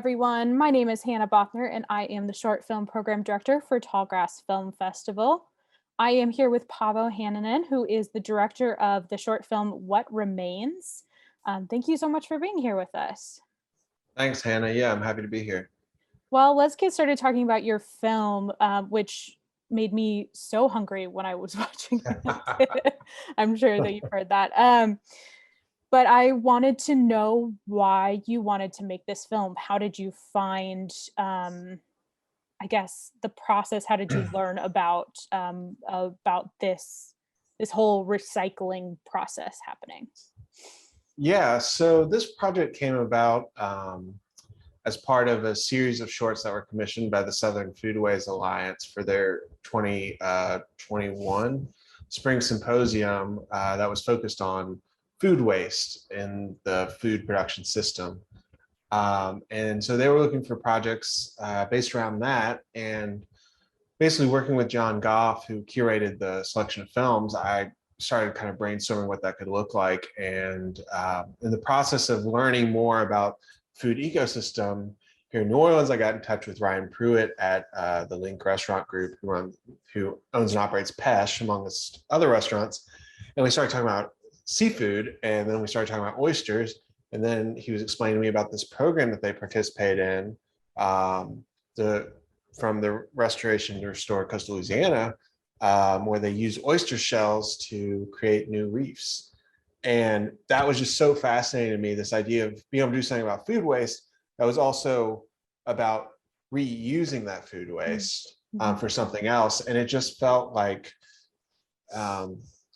everyone. My name is Hannah Bothner, and I am the short film program director for Tallgrass Film Festival. I am here with Paavo Hanninen, who is the director of the short film What Remains. Thank you so much for being here with us. Thanks, Hannah. Yeah, I'm happy to be here. Well, let's get started talking about your film, which made me so hungry when I was watching it. I'm sure that you've heard that. But I wanted to know why you wanted to make this film. How did you find, I guess, the process? How did you learn about this whole recycling process happening? Yeah, so this project came about as part of a series of shorts that were commissioned by the Southern Foodways Alliance for their 2021 Spring Symposium that was focused on food waste in the food production system. And so they were looking for projects based around that. And basically working with John Goff, who curated the selection of films, I started kind of brainstorming what that could look like. And in the process of learning more about food ecosystem here in New Orleans, I got in touch with Ryan Pruitt at the Link Restaurant Group, who owns and operates Pesh, among other restaurants. And we started talking about seafood, and then we started talking about oysters. And then he was explaining to me about this program that they participate in from the Restoration to Restore Coastal Louisiana, where they use oyster shells to create new reefs. And that was just so fascinating to me, this idea of being able to do something about food waste that was also about reusing that food waste for something else. And it just felt like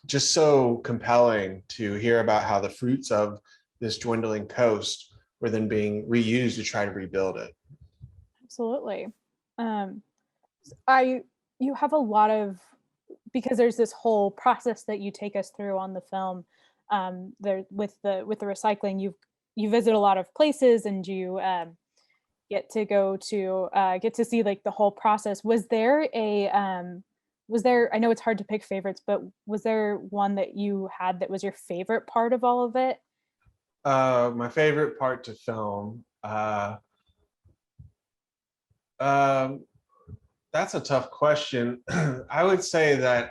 just so compelling to hear about how the fruits of this dwindling coast were then being reused to try to rebuild it. Absolutely. You have a lot of, because there's this whole process that you take us through on the film. There with the recycling, you visit a lot of places, and you get to see like the whole process. Was there, I know it's hard to pick favorites, but was there one that you had that was your favorite part of all of it? My favorite part to film, that's a tough question. I would say that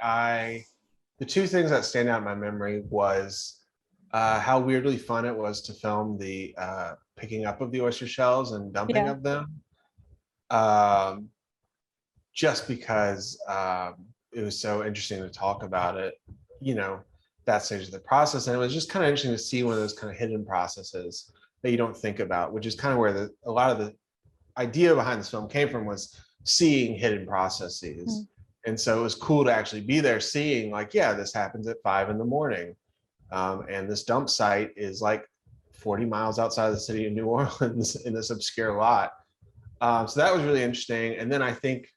the two things that stand out in my memory was how weirdly fun it was to film the picking up of the oyster shells and dumping of them. Just because it was so interesting to talk about it, that stage of the process. And it was just kind of interesting to see one of those kind of hidden processes that you don't think about, which is kind of where a lot of the idea behind this film came from, was seeing hidden processes. And so it was cool to actually be there seeing, like, yeah, this happens at 5 a.m. And this dump site is like 40 miles outside of the city of New Orleans in this obscure lot. So that was really interesting. And then I think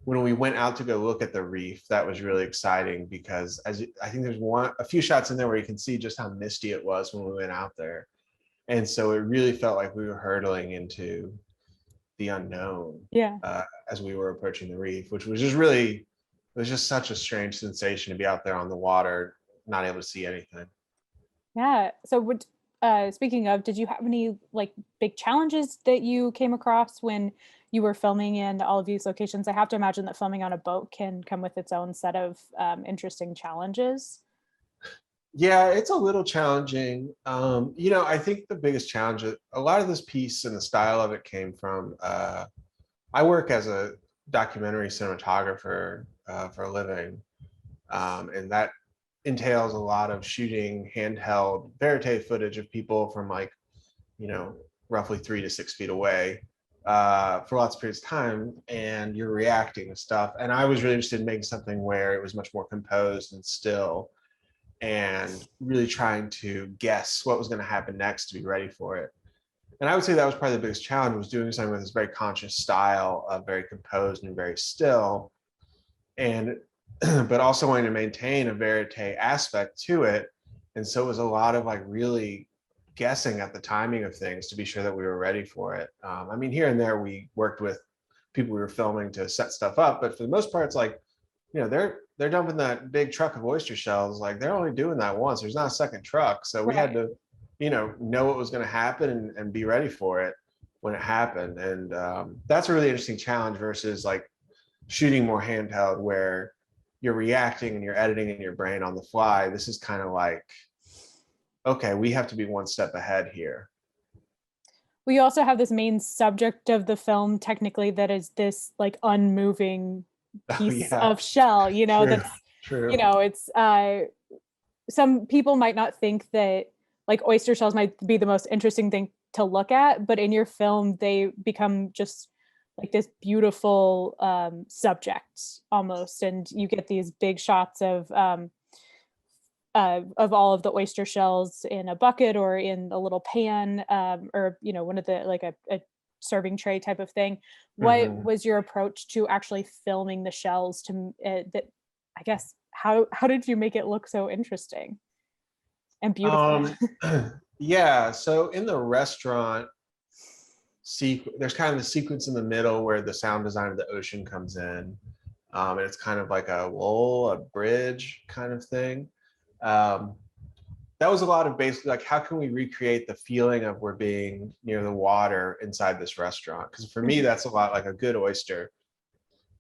when we went out to go look at the reef, that was really exciting, because I think there's a few shots in there where you can see just how misty it was when we went out there. And so it really felt like we were hurtling into the unknown as we were approaching the reef, which was just it was just such a strange sensation to be out there on the water, not able to see anything. Yeah. So speaking of, did you have any like big challenges that you came across when you were filming in all of these locations? I have to imagine that filming on a boat can come with its own set of interesting challenges. Yeah, it's a little challenging. I think the biggest challenge, a lot of this piece and the style of it came from, I work as a documentary cinematographer for a living. And that entails a lot of shooting handheld verite footage of people from roughly 3 to 6 feet away for lots of periods of time, and you're reacting to stuff. And I was really interested in making something where it was much more composed and still, and really trying to guess what was going to happen next to be ready for it. And I would say that was probably the biggest challenge, was doing something with this very conscious style of very composed and very still, and but also wanting to maintain a verite aspect to it. And so it was a lot of like really guessing at the timing of things to be sure that we were ready for it. Here and there we worked with people we were filming to set stuff up, but for the most part, it's like, they're dumping that big truck of oyster shells. Like, they're only doing that once. There's not a second truck. So we had to, know what was going to happen and be ready for it. when it happened. And that's a really interesting challenge versus like shooting more handheld where you're reacting and you're editing in your brain on the fly. This is kind of like, okay, we have to be one step ahead here. We also have this main subject of the film technically that is this like unmoving Oh piece yeah, of shell, true, that's, true. it's some people might not think that like oyster shells might be the most interesting thing to look at, but in your film they become just like this beautiful subject almost, and you get these big shots of all of the oyster shells in a bucket or in a little pan, or one of the like a serving tray type of thing. What Mhm. was your approach to actually filming the shells to that, I guess, how did you make it look so interesting and beautiful? Um, yeah, so in the restaurant there's kind of the sequence in the middle where the sound design of the ocean comes in. And it's kind of like a lull, a bridge kind of thing. Um, that was a lot of basically like, how can we recreate the feeling of we're being near the water inside this restaurant? Because for me, Mhm. that's a lot like a good oyster.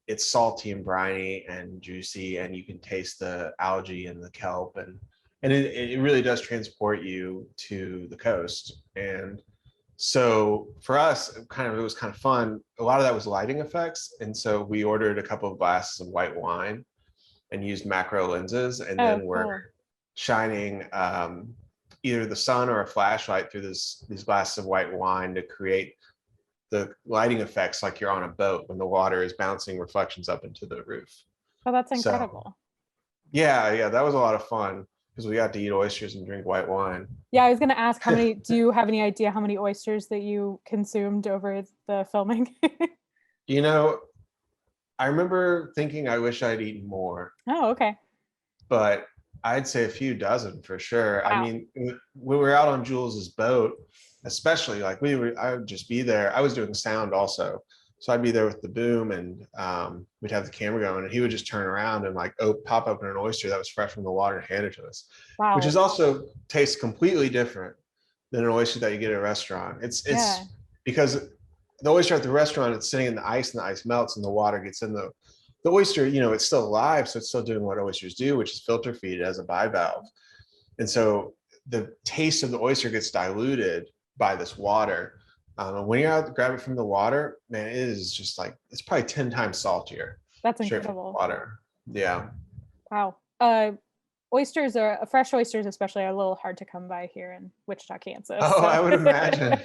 It's salty and briny and juicy, and you can taste the algae and the kelp, and it really does transport you to the coast. And so for us, it was kind of fun. A lot of that was lighting effects, and so we ordered a couple of glasses of white wine and used macro lenses, and Oh, then we're cool. shining either the sun or a flashlight through these glasses of white wine to create the lighting effects like you're on a boat when the water is bouncing reflections up into the roof. Oh, that's So incredible. yeah, that was a lot of fun because we got to eat oysters and drink white wine. Yeah, I was gonna ask, do you have any idea how many oysters that you consumed over the filming? You know, I remember thinking I wish I'd eaten more, Oh, okay. but I'd say a few dozen for sure. I Wow. mean, when we were out on Jules's boat, especially like I would just be there. I was doing sound also. So I'd be there with the boom, and we'd have the camera going, and he would just turn around and like pop open an oyster that was fresh from the water and hand it to us, which Wow. is also tastes completely different than an oyster that you get at a restaurant. Yeah. It's because the oyster at the restaurant, it's sitting in the ice and the ice melts and the water gets in the oyster, it's still alive. So it's still doing what oysters do, which is filter feed as a bivalve. And so the taste of the oyster gets diluted by this water. When you're out to grab it from the water, man, it is just like, it's probably 10 times saltier That's straight from the incredible. water. Yeah. Wow. Oysters are fresh oysters, especially, are a little hard to come by here in Wichita, Kansas. Oh, So I would imagine.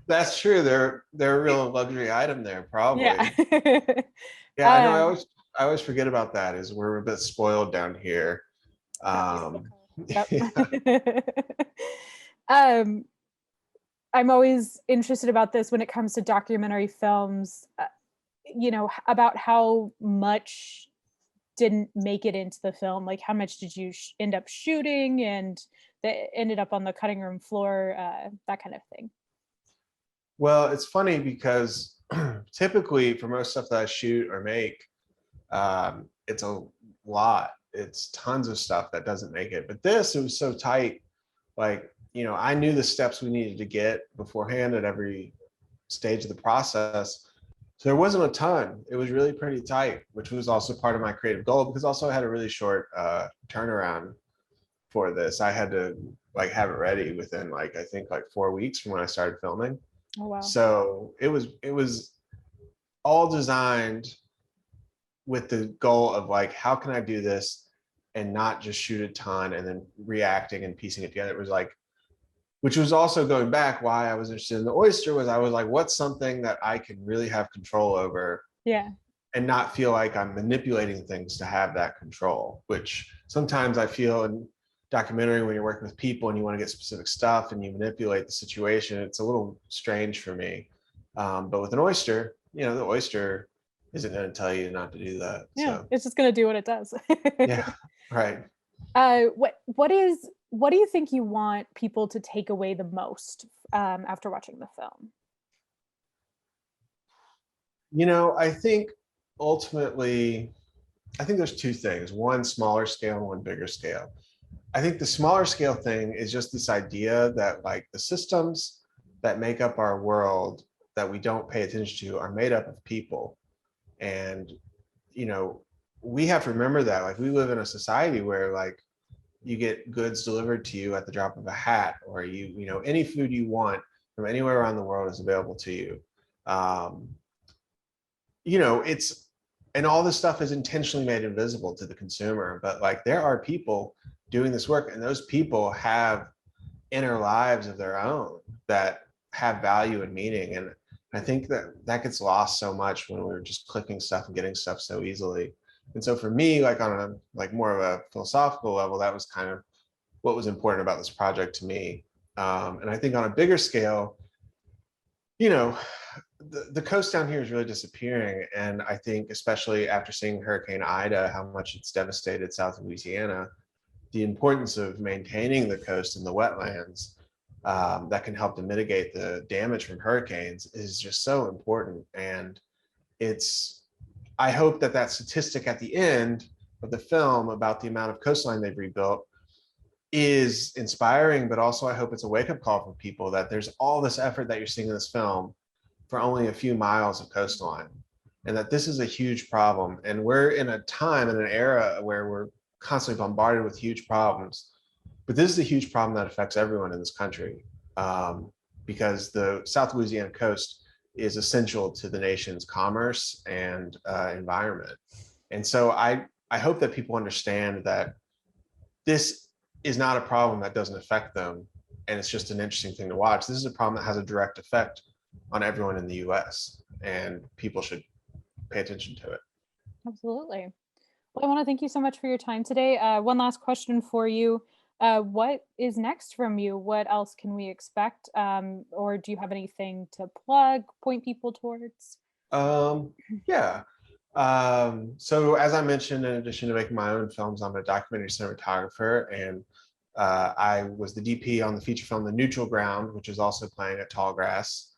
That's true. They're a real luxury item there, yeah. probably. Yeah, I know. I um, always I always forget about that. Is we're a bit spoiled down here. that is the Um, yeah. code. um, I'm always interested about this when it comes to documentary films. About how much didn't make it into the film. Like, how much did you end up shooting, and that ended up on the cutting room floor, that kind of thing. Well, it's funny because typically for most stuff that I shoot or make, it's a lot. It's tons of stuff that doesn't make it. But it was so tight. Like, I knew the steps we needed to get beforehand at every stage of the process. So there wasn't a ton. It was really pretty tight, which was also part of my creative goal because also I had a really short turnaround for this. I had to like have it ready within like I think like 4 weeks from when I started filming. Oh, wow. So it was all designed with the goal of like, how can I do this and not just shoot a ton and then reacting and piecing it together. It was like, which was also going back why I was interested in the oyster was I was like, what's something that I can really have control over Yeah. and not feel like I'm manipulating things to have that control, which sometimes I feel in documentary when you're working with people and you want to get specific stuff and you manipulate the situation, it's a little strange for me. But with an oyster, the oyster isn't going to tell you not to do that. Yeah, So it's just gonna do what it does. yeah, right. What do you think you want people to take away the most after watching the film? I think ultimately, I think there's two things, one smaller scale and one bigger scale. I think the smaller scale thing is just this idea that like the systems that make up our world that we don't pay attention to are made up of people. And, you know, we have to remember that, like, we live in a society where, like, you get goods delivered to you at the drop of a hat, or you know, any food you want from anywhere around the world is available to you. Um, you know, it's, and all this stuff is intentionally made invisible to the consumer, but like there are people doing this work, and those people have inner lives of their own that have value and meaning. And I think that that gets lost so much when we're just clicking stuff and getting stuff so easily. And so for me, like on a like more of a philosophical level, that was kind of what was important about this project to me. And I think on a bigger scale, you know, the coast down here is really disappearing. And I think especially after seeing Hurricane Ida, how much it's devastated South Louisiana, the importance of maintaining the coast and the wetlands that can help to mitigate the damage from hurricanes is just so important. And it's, I hope that that statistic at the end of the film about the amount of coastline they've rebuilt is inspiring, but also I hope it's a wake-up call for people that there's all this effort that you're seeing in this film for only a few miles of coastline, and that this is a huge problem. And we're in a time and an era where we're constantly bombarded with huge problems, but this is a huge problem that affects everyone in this country, because the South Louisiana coast is essential to the nation's commerce and environment. And so I hope that people understand that this is not a problem that doesn't affect them, and it's just an interesting thing to watch. This is a problem that has a direct effect on everyone in the US, and people should pay attention to it. Absolutely. Well, I want to thank you so much for your time today. One last question for you. What is next from you? What else can we expect? Or do you have anything to plug, point people towards? Um, yeah. So as I mentioned, in addition to making my own films, I'm a documentary cinematographer, and I was the DP on the feature film The Neutral Ground, which is also playing at Tallgrass.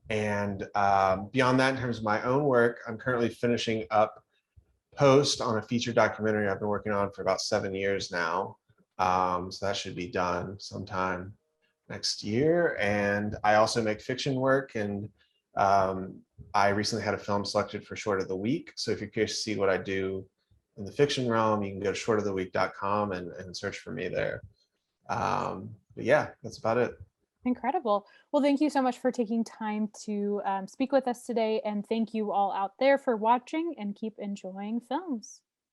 And beyond that, in terms of my own work, I'm currently finishing up post on a feature documentary I've been working on for about 7 years now. So that should be done sometime next year. And I also make fiction work, and um, I recently had a film selected for Short of the Week. So if you're curious to see what I do in the fiction realm, you can go to shortoftheweek.com and search for me there. But yeah, that's about it. Incredible. Well, thank you so much for taking time to speak with us today. And thank you all out there for watching, and keep enjoying films.